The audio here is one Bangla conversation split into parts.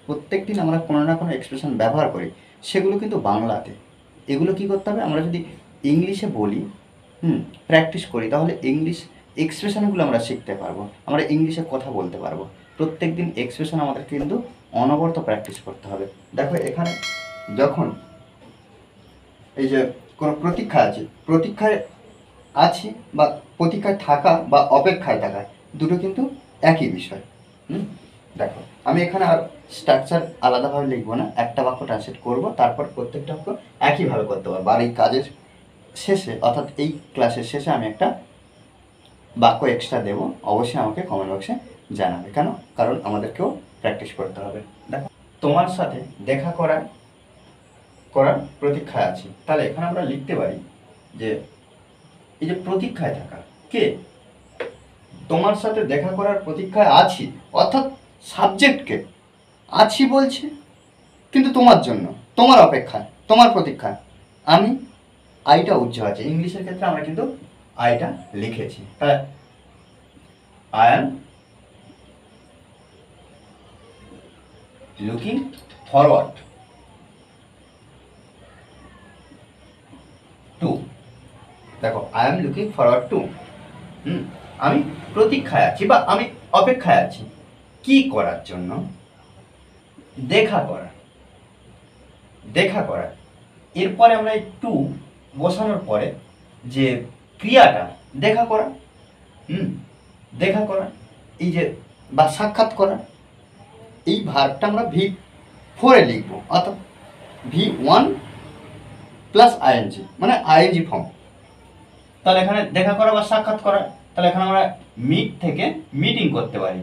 প্রত্যেক দিন আমরা কোনো না কোনো এক্সপ্রেশন ব্যবহার করি, সেগুলো কিন্তু বাংলাতে। এগুলো কী করতে হবে, আমরা যদি ইংলিশে বলি, প্র্যাকটিস করি, তাহলে ইংলিশ এক্সপ্রেশনগুলো আমরা শিখতে পারবো, আমরা ইংলিশে কথা বলতে পারবো। প্রত্যেক দিন এক্সপ্রেশন আমাদের কিন্তু অনবরত প্র্যাকটিস করতে হবে। দেখো এখানে যখন এই যে কোনো প্রতীক্ষা আছে, প্রতীক্ষায় আছে বা প্রতীক্ষায় থাকা বা অপেক্ষায় থাকা, দুটো কিন্তু একই বিষয়। দেখো আমি এখানে আর স্ট্রাকচার আলাদাভাবে লিখবো না, একটা বাক্য ট্রান্সলেট করবো, তারপর প্রত্যেকটা বাক্য একইভাবে করতে পারবো। আর এই কাজের শেষে, অর্থাৎ এই ক্লাসের শেষে আমি একটা বাক্য এক্সট্রা দেবো, অবশ্যই আমাকে কমেন্ট বক্সে জানাবে। কেন? কারণ আমাদেরকেও প্র্যাকটিস করতে হবে। দেখো, তোমার সাথে দেখা করার প্রতীক্ষায় আছি, তাহলে এখানে আমরা লিখতে পারি যে এই যে প্রতীক্ষায় থাকা, কে? তোমার সাথে দেখা করার প্রতীক্ষায় আছি, অর্থাৎ সাবজেক্টকে আছি বলছে, কিন্তু তোমার জন্য, তোমার অপেক্ষায়, তোমার প্রতীক্ষায়। আমি আইটা উজ্জ্ব আছে, ইংলিশের ক্ষেত্রে আমরা কিন্তু আইটা লিখেছি, তাই I am looking forward to. দেখো I am looking forward to, আমি প্রতীক্ষায় আছি বা আমি অপেক্ষায় আছি কি করার জন্য? দেখা করা, দেখা করা। এরপরে আমরা একটু বসানোর পরে যে ক্রিয়াটা দেখা করা, দেখা করা, এই যে বা সাক্ষাৎ করা, এই ভার্বটা আমরা V4-এ লিখবো, অর্থাৎ V1 প্লাস আইএনজি, মানে আইএনজি ফর্ম। তাহলে এখানে দেখা করা বা সাক্ষাৎ করা, তাহলে এখানে আমরা মিট থেকে মিটিং করতে পারি।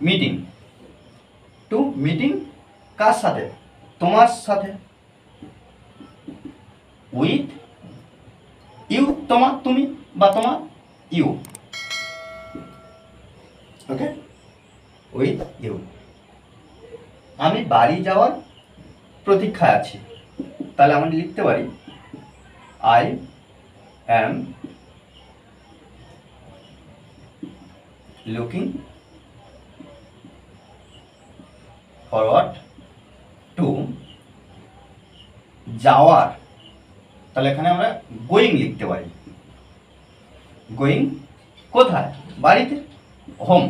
মিটিং, টু মিটিং কার সাথে? তোমার সাথে। উইথ ইউ, তোমার, তুমি বা তোমার, ইউ। Okay, with you. আমি বাড়ি যাওয়ার প্রতীক্ষায় আছি, তাহলে আমরা লিখতে পারি I am looking forward two যাওয়ার, তাহলে এখানে আমরা গোয়িং লিখতে পারি। গোয়িং কোথায়? বাড়িতে, হোম।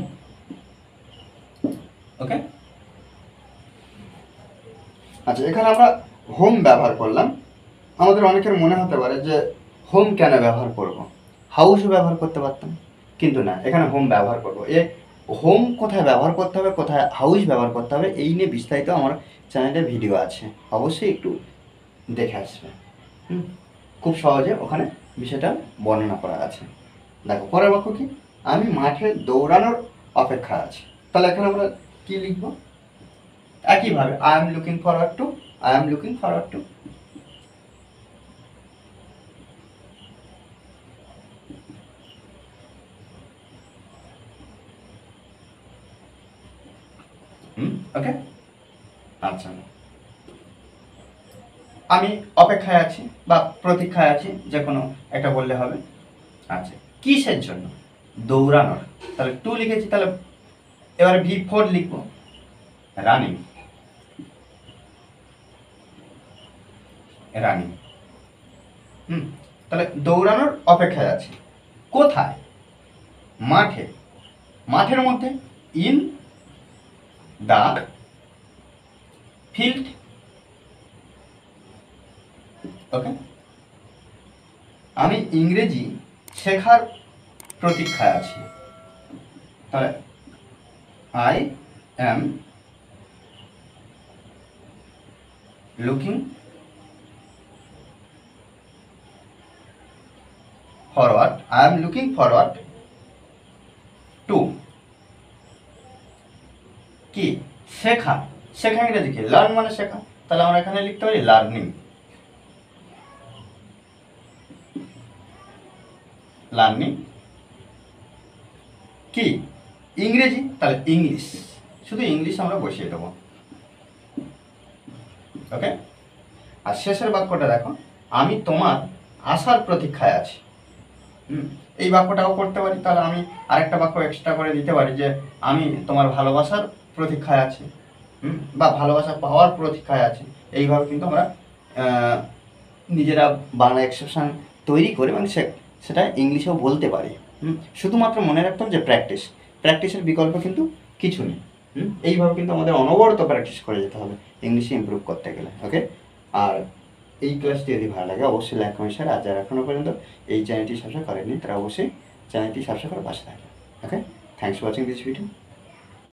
ওকে, আচ্ছা এখানে আমরা হোম ব্যবহার করলাম। আমাদের অনেকের মনে হতে পারে যে হোম কেন ব্যবহার করব, হাউসও ব্যবহার করতে পারতাম, কিন্তু না, এখানে হোম ব্যবহার করব। হোম কোথায় ব্যবহার করতে হবে, কোথায় হাউস ব্যবহার করতে হবে, এই নিয়ে বিস্তারিত আমার চ্যানেলে ভিডিও আছে, অবশ্যই একটু দেখে আসবে। খুব সহজে ওখানে বিষয়টা বর্ণনা করা আছে। দেখো পরের বাক্য কি? আমি মাঠে দৌড়ানোর অপেক্ষা আছি, তাহলে এখানে আমরা কি লিখবো? একইভাবে I am looking forward to, I am looking forward to. Okay, আচ্ছা আমি অপেক্ষায় আছি বা প্রতীক্ষায় আছি, যে কোনো একটা বললে হবে। আচ্ছা কিসের জন্য? দৌড়ানোর, তাহলে টু লিখেছি, তাহলে এবারে V4 লিখবো, রানিং। রানিং, তাহলে দৌড়ানোর অপেক্ষায় আছি কোথায়? মাঠে। মাঠের মধ্যে, ইন দা ফিল্ড। ওকে, আমি ইংরেজি শেখার প্রতীক্ষায় আছি, তাহলে I am looking forward, I am looking forward two কি? শেখা। শেখা ইংরেজি কি? লার্ন, মানে শেখা, তাহলে আমরা এখানে লিখতে পারি লার্নিং। লার্নিং কি? ইংরেজি, তাহলে ইংলিশ, শুধু ইংলিশ আমরা বসিয়ে দেবো। ওকে, আর শেষের বাক্যটা দেখো, আমি তোমার আসার প্রতীক্ষায় আছি। এই বাক্যটাও করতে পারি, তাহলে আমি আরেকটা বাক্য এক্সট্রা করে দিতে পারি যে আমি তোমার ভালোবাসার প্রতীক্ষায় আছি, বা ভালোবাসা পাওয়ার প্রতীক্ষায় আছি। এইভাবে কিন্তু আমরা নিজেরা বাংলা এক্সপ্রেশন তৈরি করে এবং সেটা ইংলিশেও বলতে পারি। শুধুমাত্র মনে রাখতে হবে যে প্র্যাকটিসের বিকল্প কিন্তু কিছু নেই। এইভাবে কিন্তু আমাদের অনবরত প্র্যাকটিস করে যেতে হবে ইংলিশে ইমপ্রুভ করতে গেলে। ওকে, আর এই ক্লাসটি যদি ভালো লাগে অবশ্যই লাইক কমেন্ট শেয়ার, আর যারা এখনও পর্যন্ত এই চ্যানেলটি সাবস্ক্রাইব করেনি তারা অবশ্যই চ্যানেলটি সাবস্ক্রাইব করে পাশে থাকবে। Okay, thanks for watching this video.